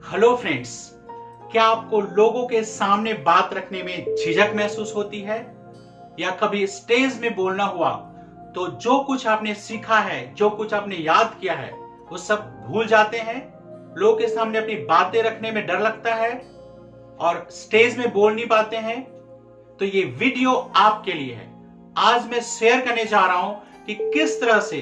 Hello friends, क्या आपको लोगों के सामने बात रखने में झिझक महसूस होती है या कभी स्टेज में बोलना हुआ तो जो कुछ आपने सीखा है, जो कुछ आपने याद किया है, वो सब भूल जाते हैं? लोगों के सामने अपनी बातें रखने में डर लगता है और स्टेज में बोल नहीं पाते हैं? तो ये वीडियो आपके लिए है। आज मैं शेयर करने जा रहा हूं कि किस तरह से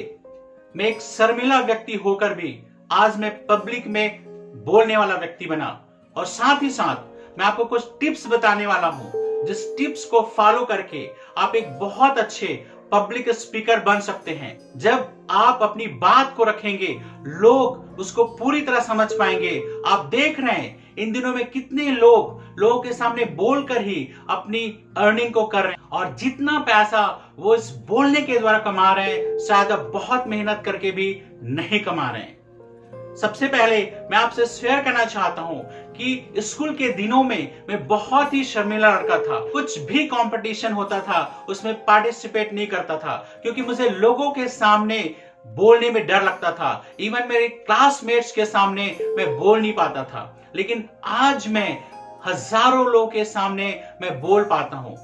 मैं एक शर्मिला व्यक्ति होकर भी आज मैं पब्लिक में बोलने वाला व्यक्ति बना, और साथ ही साथ मैं आपको कुछ टिप्स बताने वाला हूं जिस टिप्स को फॉलो करके आप एक बहुत अच्छे पब्लिक स्पीकर बन सकते हैं। जब आप अपनी बात को रखेंगे, लोग उसको पूरी तरह समझ पाएंगे। आप देख रहे हैं इन दिनों में कितने लोगों के सामने बोलकर ही अपनी अर्निंग को कर रहे हैं, और जितना पैसा वो इस बोलने के द्वारा कमा रहे हैं, शायद अब बहुत मेहनत करके भी नहीं कमा रहे हैं। सबसे पहले मैं आपसे शेयर करना चाहता हूं कि स्कूल के दिनों में मैं बहुत ही शर्मिला लड़का था। कुछ भी कंपटीशन होता था उसमें पार्टिसिपेट नहीं करता था क्योंकि मुझे लोगों के सामने बोलने में डर लगता था। इवन मेरे क्लासमेट्स के सामने मैं बोल नहीं पाता था, लेकिन आज मैं हजारों लोगों के सामने मैं बोल पाता हूं।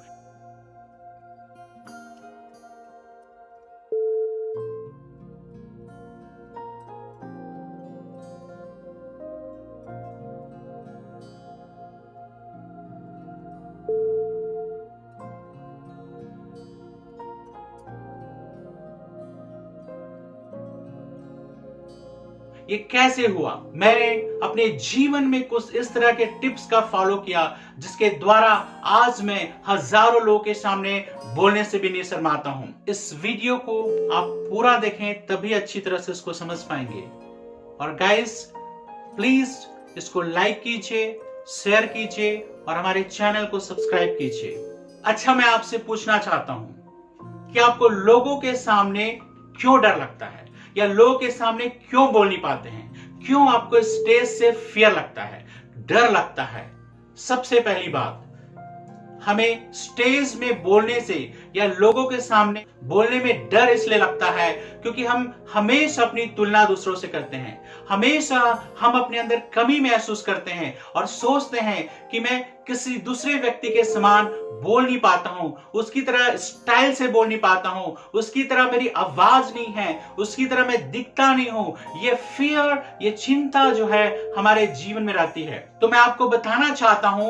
ये कैसे हुआ? मैंने अपने जीवन में कुछ इस तरह के टिप्स का फॉलो किया जिसके द्वारा आज मैं हजारों लोगों के सामने बोलने से भी नहीं शर्माता हूं। इस वीडियो को आप पूरा देखें, तभी अच्छी तरह से इसको समझ पाएंगे। और गाइस, प्लीज इसको लाइक कीजिए, शेयर कीजिए और हमारे चैनल को सब्सक्राइब कीजिए। अच्छा, मैं आपसे पूछना चाहता हूं कि आपको लोगों के सामने क्यों डर लगता है, या लोगों के सामने क्यों बोल नहीं पाते हैं? क्यों आपको स्टेज से फियर लगता है, डर लगता है? सबसे पहली बात, हमें स्टेज में बोलने से या लोगों के सामने बोलने में डर इसलिए लगता है क्योंकि हम हमेशा अपनी तुलना दूसरों से करते हैं। हमेशा हम अपने अंदर कमी महसूस करते हैं और सोचते हैं कि मैं किसी दूसरे व्यक्ति के समान बोल नहीं पाता हूं, उसकी तरह स्टाइल से बोल नहीं पाता हूं, उसकी तरह मेरी आवाज नहीं है, उसकी तरह मैं दिखता नहीं हूं। ये फियर, ये चिंता जो है हमारे जीवन में रहती है। तो मैं आपको बताना चाहता हूं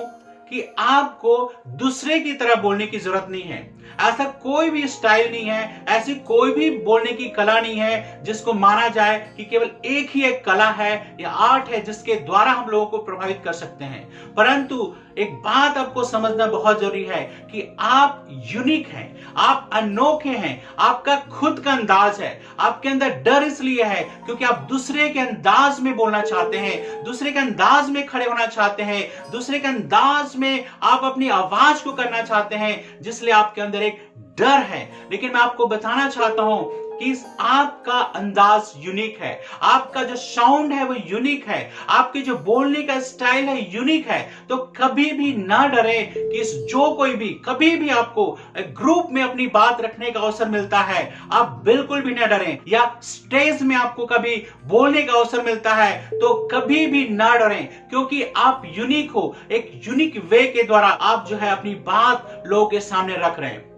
कि आपको दूसरे की तरह बोलने की जरूरत नहीं है। ऐसा कोई भी स्टाइल नहीं है, ऐसी कोई भी बोलने की कला नहीं है जिसको माना जाए कि केवल एक ही एक कला है या आर्ट है जिसके द्वारा हम लोगों को प्रभावित कर सकते हैं। परंतु एक बात आपको समझना बहुत जरूरी है कि आप यूनिक हैं, आप अनोखे हैं, आपका खुद का अंदाज है। आपके अंदर डर इसलिए है क्योंकि आप दूसरे के अंदाज में बोलना चाहते हैं, दूसरे के अंदाज में खड़े होना चाहते हैं, दूसरे के अंदाज में आप अपनी आवाज को करना चाहते हैं, जिसलिए आपके अंदर एक डर है। लेकिन मैं आपको बताना चाहता हूं कि आपका अंदाज यूनिक है, आपका जो साउंड है वो यूनिक है, आपके जो बोलने का स्टाइल है यूनिक है। तो कभी भी ना डरे कि जो कोई भी कभी भी आपको ग्रुप में अपनी बात रखने का अवसर मिलता है, आप बिल्कुल भी ना डरें। या स्टेज में आपको कभी बोलने का अवसर मिलता है तो कभी भी ना डरें, क्योंकि आप यूनिक हो। एक यूनिक वे के द्वारा आप जो है अपनी बात लोगों के सामने रख रहे हैं।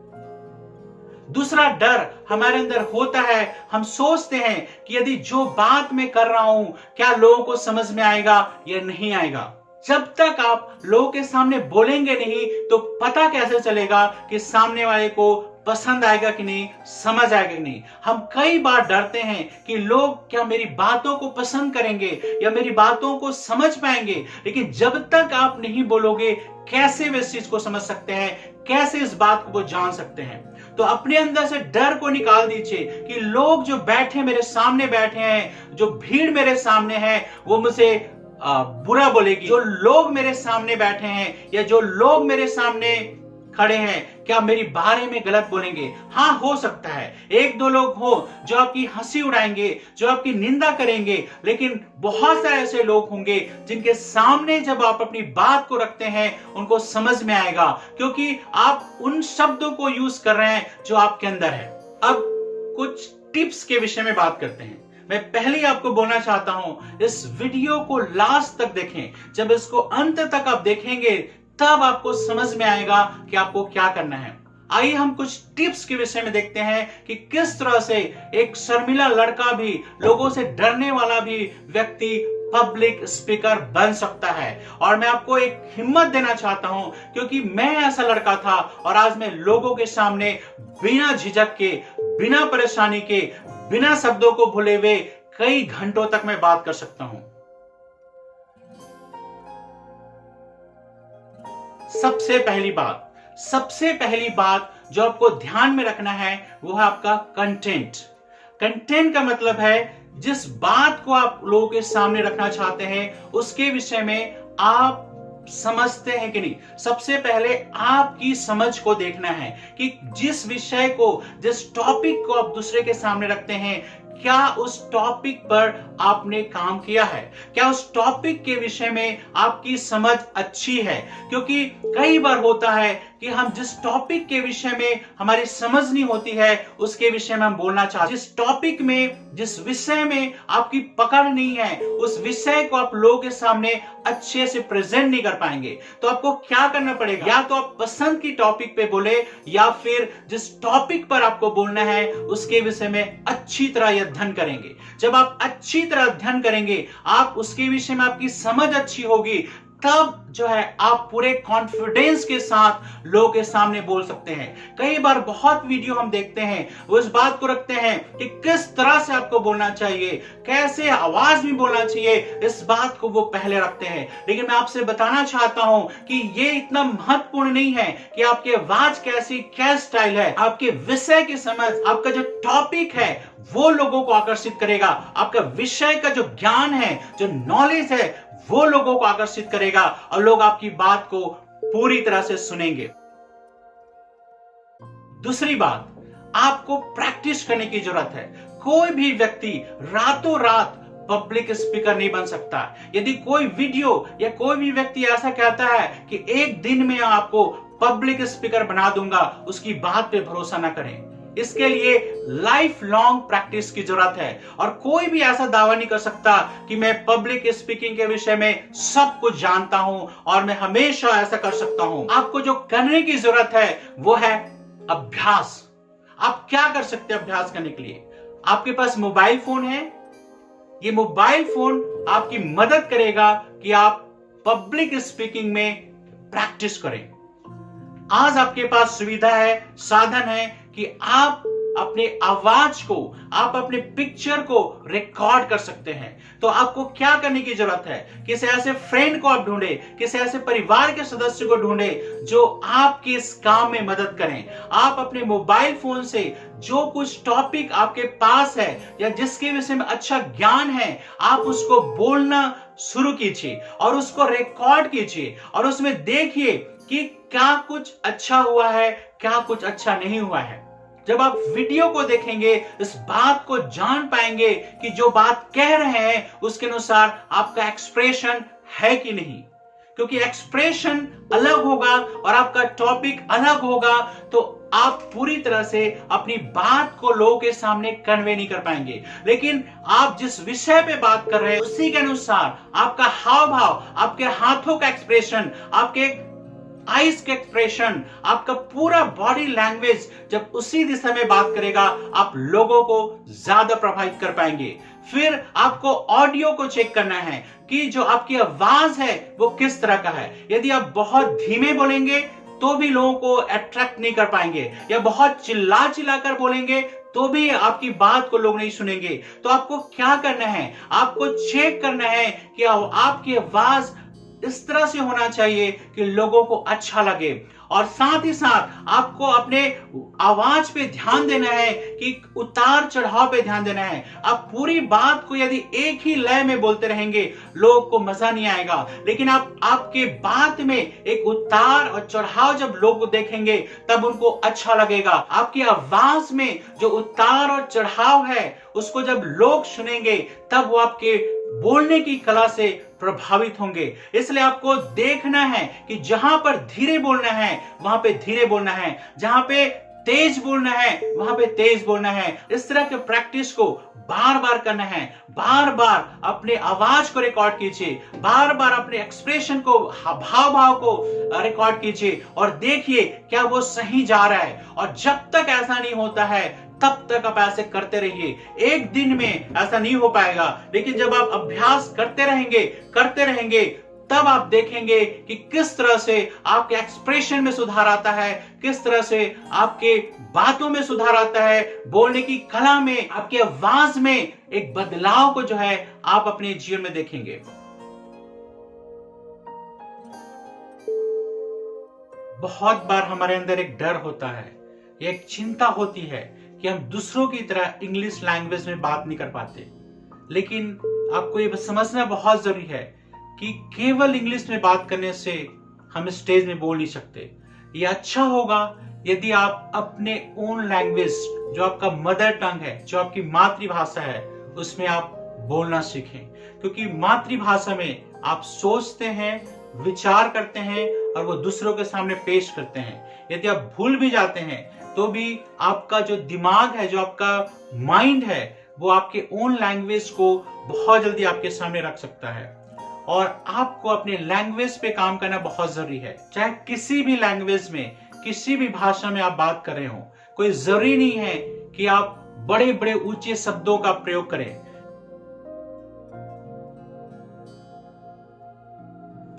दूसरा डर हमारे अंदर होता है, हम सोचते हैं कि यदि जो बात मैं कर रहा हूं क्या लोगों को समझ में आएगा या नहीं आएगा। जब तक आप लोगों के सामने बोलेंगे नहीं तो पता कैसे चलेगा कि सामने वाले को पसंद आएगा कि नहीं, समझ आएगा कि नहीं। हम कई बार डरते हैं कि लोग क्या मेरी बातों को पसंद करेंगे या मेरी बातों को समझ पाएंगे, लेकिन जब तक आप नहीं बोलोगे कैसे वे इस चीज को समझ सकते हैं, कैसे इस बात को वो जान सकते हैं। तो अपने अंदर से डर को निकाल दीजिए कि लोग जो बैठे मेरे सामने बैठे हैं, जो भीड़ मेरे सामने है, वो मुझे बुरा बोलेगी। जो लोग मेरे सामने बैठे हैं या जो लोग मेरे सामने खड़े हैं, क्या मेरी बारे में गलत बोलेंगे? हाँ, हो सकता है एक दो लोग हो जो आपकी हंसी उड़ाएंगे, जो आपकी निंदा करेंगे, लेकिन बहुत सारे ऐसे लोग होंगे जिनके सामने जब आप अपनी बात को रखते हैं उनको समझ में आएगा, क्योंकि आप उन शब्दों को यूज कर रहे हैं जो आपके अंदर है। अब कुछ टिप्स के विषय में बात करते हैं। मैं पहले ही आपको बोलना चाहता हूं, इस वीडियो को लास्ट तक देखें। जब इसको अंत तक आप देखेंगे तब आपको समझ में आएगा कि आपको क्या करना है। आइए हम कुछ टिप्स के विषय में देखते हैं कि किस तरह से एक शर्मिला लड़का भी, लोगों से डरने वाला भी व्यक्ति पब्लिक स्पीकर बन सकता है। और मैं आपको एक हिम्मत देना चाहता हूं, क्योंकि मैं ऐसा लड़का था और आज मैं लोगों के सामने बिना झिझक के, बिना परेशानी के, बिना शब्दों को भूले हुए कई घंटों तक मैं बात कर सकता हूं। सबसे पहली बात जो आपको ध्यान में रखना है वो है आपका कंटेंट। कंटेंट का मतलब है जिस बात को आप लोगों के सामने रखना चाहते हैं उसके विषय में आप समझते हैं कि नहीं। सबसे पहले आपकी समझ को देखना है कि जिस विषय को, जिस टॉपिक को आप दूसरे के सामने रखते हैं, क्या उस टॉपिक पर आपने काम किया है, क्या उस टॉपिक के विषय में आपकी समझ अच्छी है। क्योंकि कई बार होता है कि हम जिस टॉपिक के विषय में हमारी समझ नहीं होती है उसके विषय में हम बोलना चाहते हैं। जिस टॉपिक में, जिस विषय में आपकी पकड़ नहीं है, उस विषय को आप लोगों के सामने अच्छे से प्रेजेंट नहीं कर पाएंगे। तो आपको क्या करना पड़ेगा, या तो आप पसंद की टॉपिक पे बोले, या फिर जिस टॉपिक पर आपको बोलना है उसके विषय में अच्छी तरह अध्ययन करेंगे। जब आप अच्छी तरह अध्ययन करेंगे, आप उसके विषय में आपकी समझ अच्छी होगी, तब जो है आप पूरे कॉन्फिडेंस के साथ लोगों के सामने बोल सकते हैं। कई बार बहुत वीडियो हम देखते हैं, वो इस बात को रखते हैं कि किस तरह से आपको बोलना चाहिए, कैसे आवाज में बोलना चाहिए, इस बात को वो पहले रखते हैं। लेकिन मैं आपसे बताना चाहता हूं कि ये इतना महत्वपूर्ण नहीं है कि आपकी आवाज कैसी, क्या स्टाइल है। आपके विषय की समझ, आपका जो टॉपिक है वो लोगों को आकर्षित करेगा। आपका विषय का जो ज्ञान है, जो नॉलेज है, वो लोगों को आकर्षित करेगा और लोग आपकी बात को पूरी तरह से सुनेंगे। दूसरी बात, आपको प्रैक्टिस करने की जरूरत है। कोई भी व्यक्ति रातों रात पब्लिक स्पीकर नहीं बन सकता। यदि कोई वीडियो या कोई भी व्यक्ति ऐसा कहता है कि एक दिन में आपको पब्लिक स्पीकर बना दूंगा, उसकी बात पे भरोसा ना करें। इसके लिए लाइफ लॉन्ग प्रैक्टिस की जरूरत है। और कोई भी ऐसा दावा नहीं कर सकता कि मैं पब्लिक स्पीकिंग के विषय में सब कुछ जानता हूं और मैं हमेशा ऐसा कर सकता हूं। आपको जो करने की जरूरत है वो है अभ्यास। आप क्या कर सकते हैं अभ्यास करने के लिए? आपके पास मोबाइल फोन है। ये मोबाइल फोन आपकी मदद करेगा कि आप पब्लिक स्पीकिंग में प्रैक्टिस करें। आज आपके पास सुविधा है, साधन है कि आप अपने आवाज को, आप अपने पिक्चर को रिकॉर्ड कर सकते हैं। तो आपको क्या करने की जरूरत है? किसी ऐसे फ्रेंड को आप ढूंढे, किसी ऐसे परिवार के सदस्य को ढूंढे जो आपके इस काम में मदद करें। आप अपने मोबाइल फोन से जो कुछ टॉपिक आपके पास है या जिसके विषय में अच्छा ज्ञान है, आप उसको बोलना शुरू कीजिए और उसको रिकॉर्ड कीजिए और उसमें देखिए कि क्या कुछ अच्छा हुआ है, क्या कुछ अच्छा नहीं हुआ है। जब आप वीडियो को देखेंगे, इस बात को जान पाएंगे कि जो बात कह रहे हैं उसके अनुसार आपका एक्सप्रेशन है कि नहीं। क्योंकि एक्सप्रेशन अलग होगा और आपका टॉपिक अलग होगा, तो आप पूरी तरह से अपनी बात को लोगों के सामने कन्वे नहीं कर पाएंगे। लेकिन आप जिस विषय पे बात कर रहे हैं उसी के अनुसार आपका हाव भाव, आपके हाथों का एक्सप्रेशन, आपके आईज के एक्सप्रेशन, आपका पूरा बॉडी लैंग्वेज जब उसी दिशा में बात करेगा, आप लोगों को ज्यादा प्रभावित कर पाएंगे। फिर आपको ऑडियो को चेक करना है कि जो आपकी आवाज है वो किस तरह का है। यदि आप बहुत धीमे बोलेंगे तो भी लोगों को अट्रैक्ट नहीं कर पाएंगे, या बहुत चिल्ला चिल्ला कर बोलेंगे तो भी आपकी बात को लोग नहीं सुनेंगे। तो आपको क्या करना है? आपको चेक करना है कि आपकी आवाज इस तरह से होना चाहिए कि लोगों को अच्छा लगे। और साथ ही साथ आपको अपने आवाज पे ध्यान देना है कि उतार चढ़ाव पे ध्यान देना है। आप पूरी बात को यदि एक ही लय में बोलते रहेंगे, लोगों को मजा नहीं आएगा। लेकिन आप आपके बात में एक उतार और चढ़ाव जब लोग देखेंगे तब उनको अच्छा लगेगा। आपकी आवाज में जो उतार और चढ़ाव है उसको जब लोग सुनेंगे तब वो आपके बोलने की कला से प्रभावित होंगे। इसलिए आपको देखना है कि जहां पर धीरे बोलना है वहां पे धीरे बोलना है, जहां पे तेज बोलना है वहां पे तेज बोलना है। इस तरह के प्रैक्टिस को बार बार करना है। बार बार अपने आवाज को रिकॉर्ड कीजिए, बार बार अपने एक्सप्रेशन को, भाव भाव को रिकॉर्ड कीजिए और देखिए क्या वो सही जा रहा है। और जब तक ऐसा नहीं होता है तब तक आप ऐसे करते रहिए। एक दिन में ऐसा नहीं हो पाएगा, लेकिन जब आप अभ्यास करते रहेंगे तब आप देखेंगे कि किस तरह से आपके एक्सप्रेशन में सुधार आता है, किस तरह से आपके बातों में सुधार आता है, बोलने की कला में, आपकी आवाज में एक बदलाव को जो है आप अपने जीवन में देखेंगे। बहुत बार हमारे अंदर एक डर होता है, एक चिंता होती है कि हम दूसरों की तरह इंग्लिश लैंग्वेज में बात नहीं कर पाते। लेकिन आपको ये समझना बहुत जरूरी है कि केवल इंग्लिश में बात करने से हम स्टेज में बोल नहीं सकते। ये अच्छा होगा यदि आप अपने ओन लैंग्वेज, जो आपका मदर टंग है, जो आपकी मातृभाषा है, उसमें आप बोलना सीखें। क्योंकि मातृभाषा में आप सोचते हैं, विचार करते हैं और वो दूसरों के सामने पेश करते हैं। यदि आप भूल भी जाते हैं तो भी आपका जो दिमाग है, जो आपका माइंड है, वो आपके ओन लैंग्वेज को बहुत जल्दी आपके सामने रख सकता है। और आपको अपने लैंग्वेज पे काम करना बहुत जरूरी है। चाहे किसी भी लैंग्वेज में, किसी भी भाषा में आप बात कर रहे हो, कोई जरूरी नहीं है कि आप बड़े बड़े ऊंचे शब्दों का प्रयोग करें।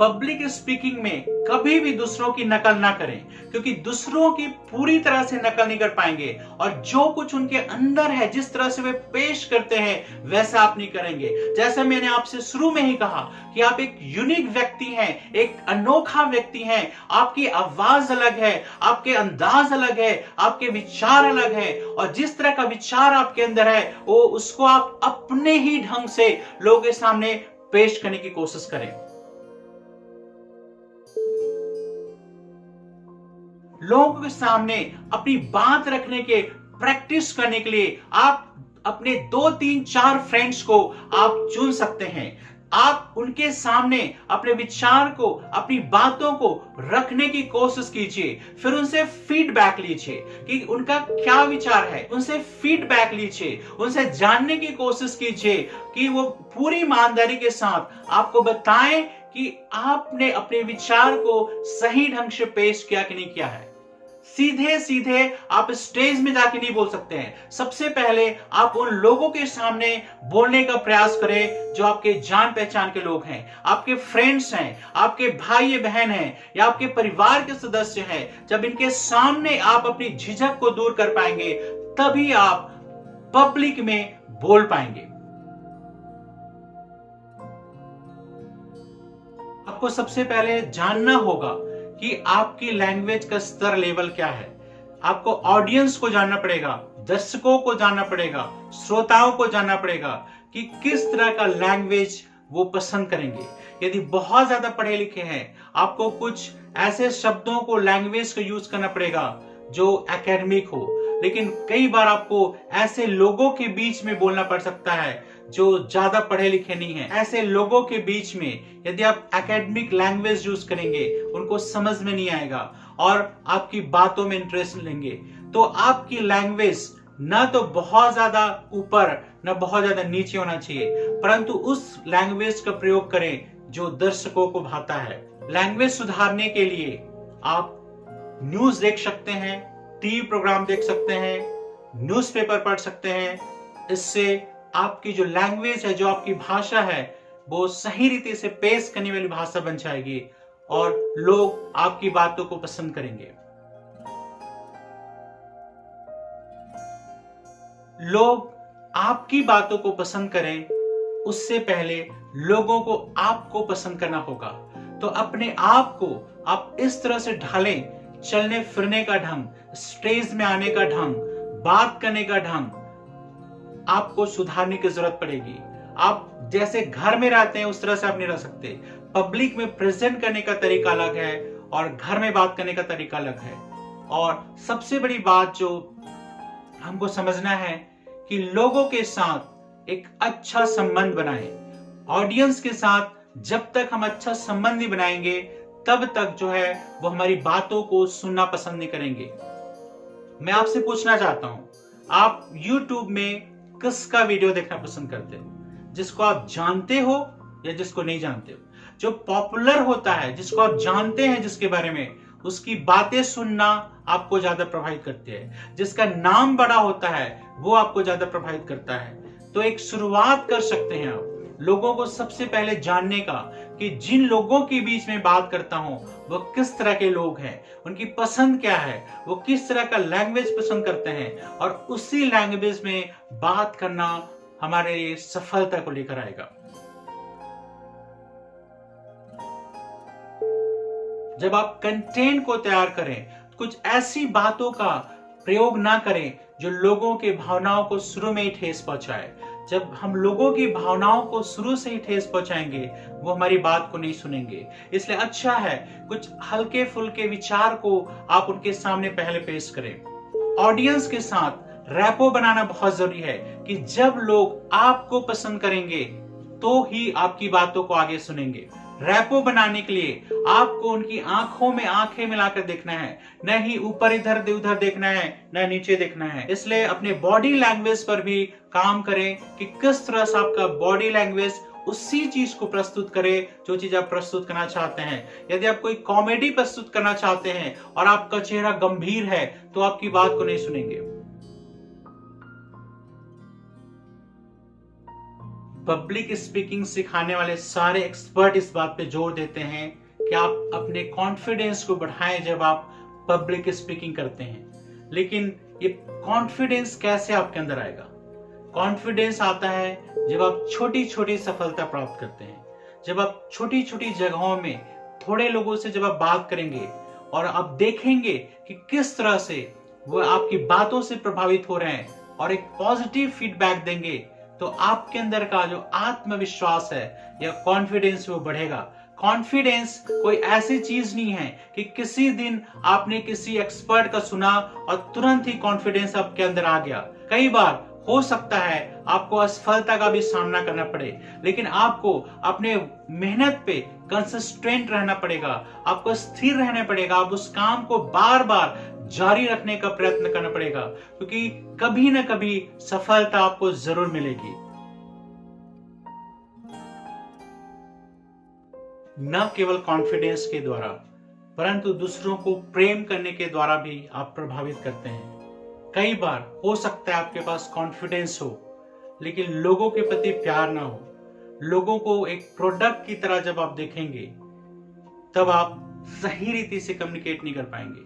पब्लिक स्पीकिंग में कभी भी दूसरों की नकल ना करें, क्योंकि दूसरों की पूरी तरह से नकल नहीं कर पाएंगे और जो कुछ उनके अंदर है, जिस तरह से वे पेश करते हैं, वैसा आप नहीं करेंगे। जैसा मैंने आपसे शुरू में ही कहा कि आप एक यूनिक व्यक्ति हैं, एक अनोखा व्यक्ति हैं। आपकी आवाज अलग है, आपके अंदाज अलग है, आपके विचार अलग है और जिस तरह का विचार आपके अंदर है वो उसको आप अपने ही ढंग से लोगों के सामने पेश करने की कोशिश करें। लोगों के सामने अपनी बात रखने के प्रैक्टिस करने के लिए आप अपने 2, 3, 4 फ्रेंड्स को आप चुन सकते हैं। आप उनके सामने अपने विचार को, अपनी बातों को रखने की कोशिश कीजिए। फिर उनसे फीडबैक लीजिए कि उनका क्या विचार है। उनसे फीडबैक लीजिए, उनसे जानने की कोशिश कीजिए कि वो पूरी ईमानदारी के साथ आपको बताएं कि आपने अपने विचार को सही ढंग से पेश किया कि नहीं किया है। सीधे सीधे आप स्टेज में जाके नहीं बोल सकते हैं। सबसे पहले आप उन लोगों के सामने बोलने का प्रयास करें जो आपके जान पहचान के लोग हैं, आपके फ्रेंड्स हैं, आपके भाई बहन हैं या आपके परिवार के सदस्य हैं। जब इनके सामने आप अपनी झिझक को दूर कर पाएंगे तभी आप पब्लिक में बोल पाएंगे। आपको सबसे पहले जानना होगा कि आपकी लैंग्वेज का स्तर लेवल क्या है। आपको ऑडियंस को जानना पड़ेगा, दर्शकों को जानना पड़ेगा, श्रोताओं को जानना पड़ेगा कि किस तरह का लैंग्वेज वो पसंद करेंगे। यदि बहुत ज्यादा पढ़े लिखे हैं, आपको कुछ ऐसे शब्दों को, लैंग्वेज को यूज करना पड़ेगा जो एकेडमिक हो। लेकिन कई बार आपको ऐसे लोगों के बीच में बोलना पड़ सकता है जो ज्यादा पढ़े लिखे नहीं है। ऐसे लोगों के बीच में यदि आप एकेडमिक लैंग्वेज यूज करेंगे, उनको समझ में नहीं आएगा और आपकी बातों में इंटरेस्ट लेंगे, तो आपकी लैंग्वेज ना तो बहुत ज्यादा ऊपर ना बहुत ज्यादा नीचे होना चाहिए, परंतु उस लैंग्वेज का प्रयोग करें जो दर्शकों को भाता है। लैंग्वेज सुधारने के लिए आप न्यूज देख सकते हैं, टीवी प्रोग्राम देख सकते हैं, न्यूज़पेपर पढ़ सकते हैं। इससे आपकी जो लैंग्वेज है, जो आपकी भाषा है, वो सही रीति से पेश करने वाली भाषा बन जाएगी और लोग आपकी बातों को पसंद करेंगे। लोग आपकी बातों को पसंद करें, उससे पहले लोगों को आपको पसंद करना होगा। तो अपने आप को आप इस तरह से ढालें, चलने फिरने का ढंग, स्टेज में आने का ढंग, बात करने का ढंग आपको सुधारने की जरूरत पड़ेगी। आप जैसे घर में रहते हैं उस तरह से आप नहीं रह सकते। पब्लिक में प्रेजेंट करने का तरीका अलग है और घर में बात करने का तरीका अलग है। और सबसे बड़ी बात जो हमको समझना है कि लोगों के साथ एक अच्छा संबंध बनाएं। ऑडियंस के साथ जब तक हम अच्छा संबंध नहीं बनाएंगे तब तक जो है वो हमारी बातों को सुनना पसंद नहीं करेंगे। मैं आपसे पूछना चाहता हूं, आप YouTube में किसका वीडियो देखना पसंद करते हो? जिसको आप जानते हो या जिसको नहीं जानते हो? जो पॉपुलर होता है, जिसको आप जानते हैं जिसके बारे में, उसकी बातें सुनना आपको ज्यादा प्रभावित करती है। जिसका नाम बड़ा होता है वो आपको ज्यादा प्रभावित करता है। तो एक शुरुआत कर सकते हैं आप लोगों को सबसे पहले जानने का कि जिन लोगों के बीच में बात करता हूं वो किस तरह के लोग हैं, उनकी पसंद क्या है, वो किस तरह का लैंग्वेज पसंद करते हैं, और उसी लैंग्वेज में बात करना हमारे सफलता को लेकर आएगा। जब आप कंटेंट को तैयार करें, कुछ ऐसी बातों का प्रयोग ना करें जो लोगों के भावनाओं को शुरू में ही ठेस पहुंचाए। जब हम लोगों की भावनाओं को शुरू से ही ठेस पहुंचाएंगे, वो हमारी बात को नहीं सुनेंगे। इसलिए अच्छा है कुछ हल्के फुल्के विचार को आप उनके सामने पहले पेश करें। ऑडियंस के साथ रैपो बनाना बहुत जरूरी है कि जब लोग आपको पसंद करेंगे तो ही आपकी बातों को आगे सुनेंगे। रैपो बनाने के लिए आपको उनकी आंखों में आंखें मिलाकर देखना है, न ही ऊपर इधर उधर देखना है, न नीचे देखना है। इसलिए अपने बॉडी लैंग्वेज पर भी काम करें कि किस तरह से आपका बॉडी लैंग्वेज उसी चीज को प्रस्तुत करे जो चीज आप प्रस्तुत करना चाहते हैं। यदि आप कोई कॉमेडी प्रस्तुत करना चाहते हैं और आपका चेहरा गंभीर है तो आपकी बात को नहीं सुनेंगे। पब्लिक स्पीकिंग सिखाने वाले सारे एक्सपर्ट इस बात पे जोर देते हैं कि आप अपने कॉन्फिडेंस को बढ़ाएं जब आप पब्लिक स्पीकिंग करते हैं। लेकिन ये कॉन्फिडेंस कैसे आपके अंदर आएगा? कॉन्फिडेंस आता है जब आप छोटी छोटी सफलता प्राप्त करते हैं, जब आप छोटी छोटी जगहों में थोड़े लोगों से जब आप बात करेंगे और आप देखेंगे कि किस तरह से वो आपकी बातों से प्रभावित हो रहे हैं और एक पॉजिटिव फीडबैक देंगे, तो आपके अंदर का जो आत्मविश्वास है या कॉन्फिडेंस वो बढ़ेगा। कॉन्फिडेंस कोई ऐसी चीज नहीं है कि किसी दिन आपने किसी एक्सपर्ट का सुना और तुरंत ही कॉन्फिडेंस आपके अंदर आ गया। कई बार हो सकता है आपको असफलता का भी सामना करना पड़े, लेकिन आपको अपने मेहनत पे कंसिस्टेंट रहना पड़ेगा, आपको स्थिर रहना पड़ेगा, आप उस काम को बार बार जारी रखने का प्रयत्न करना पड़ेगा, क्योंकि कभी ना कभी सफलता आपको जरूर मिलेगी। न केवल कॉन्फिडेंस के द्वारा परंतु दूसरों को प्रेम करने के द्वारा भी आप प्रभावित करते हैं। कई बार हो सकता है आपके पास कॉन्फिडेंस हो लेकिन लोगों के प्रति प्यार ना हो। लोगों को एक प्रोडक्ट की तरह जब आप देखेंगे तब आप सही रीति से कम्युनिकेट नहीं कर पाएंगे,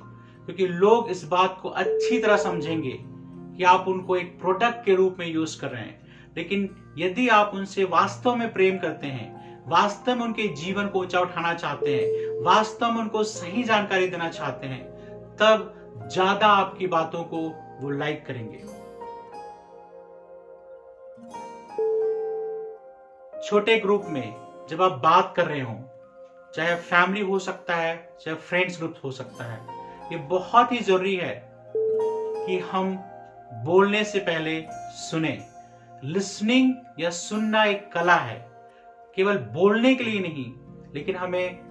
क्योंकि लोग इस बात को अच्छी तरह समझेंगे कि आप उनको एक प्रोडक्ट के रूप में यूज कर रहे हैं। लेकिन यदि आप उनसे वास्तव में प्रेम करते हैं, वास्तव में उनके जीवन को ऊंचा उठाना चाहते हैं, वास्तव में उनको सही जानकारी देना चाहते हैं, तब ज्यादा आपकी बातों को वो लाइक करेंगे। छोटे ग्रुप में जब आप बात कर रहे हो, चाहे फैमिली हो सकता है, चाहे फ्रेंड्स ग्रुप हो सकता है, ये बहुत ही जरूरी है कि हम बोलने से पहले सुने। लिसनिंग या सुनना एक कला है, केवल बोलने के लिए नहीं लेकिन हमें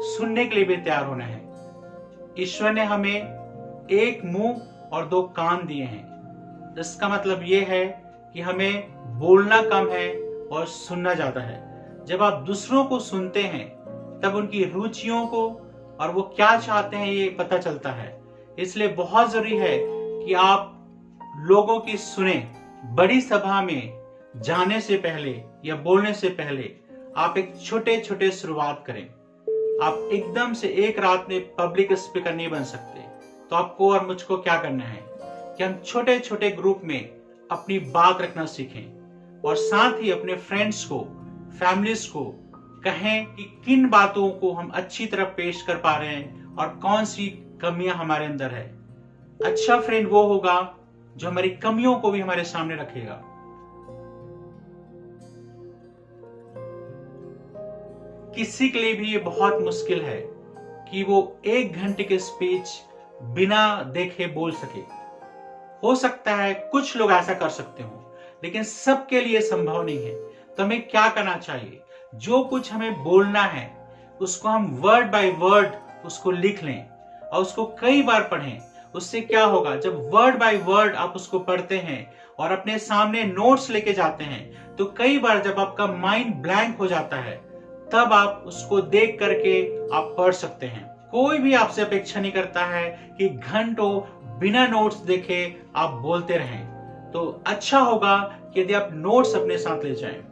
सुनने के लिए भी तैयार होना है। ईश्वर ने हमें एक मुंह और दो कान दिए हैं। इसका मतलब यह है कि हमें बोलना कम है और सुनना ज्यादा है। जब आप दूसरों को सुनते हैं तब उनकी रुचियों को और वो क्या चाहते हैं ये पता चलता है। इसलिए बहुत जरूरी है कि आप लोगों की सुने। बड़ी सभा में जाने से पहले या बोलने से पहले आप एक छोटे छोटे शुरुआत करें। आप एकदम से एक रात में पब्लिक स्पीकर नहीं बन सकते। तो आपको और मुझको क्या करना है कि हम छोटे छोटे ग्रुप में अपनी बात रखना सीखें और साथ ही अपने फ्रेंड्स को, फैमिलीज को कहें कि किन बातों को हम अच्छी तरह पेश कर पा रहे हैं और कौन सी कमियां हमारे अंदर है। अच्छा फ्रेंड वो होगा जो हमारी कमियों को भी हमारे सामने रखेगा। किसी के लिए भी ये बहुत मुश्किल है कि वो 1 घंटे की स्पीच बिना देखे बोल सके। हो सकता है कुछ लोग ऐसा कर सकते हो, लेकिन सबके लिए संभव नहीं है। तो हमें क्या करना चाहिए? जो कुछ हमें बोलना है उसको हम वर्ड बाय वर्ड उसको लिख लें और उसको कई बार पढ़ें उससे क्या होगा, जब वर्ड बाय वर्ड आप उसको पढ़ते हैं और अपने सामने नोट्स लेके जाते हैं, तो कई बार जब आपका माइंड ब्लैंक हो जाता है, तब आप उसको देख करके आप पढ़ सकते हैं। कोई भी आपसे अपेक्षा नहीं करता है कि घंटों बिना नोट्स देखे आप बोलते रहें। तो अच्छा होगा कि यदि आप नोट्स अपने साथ ले जाएं।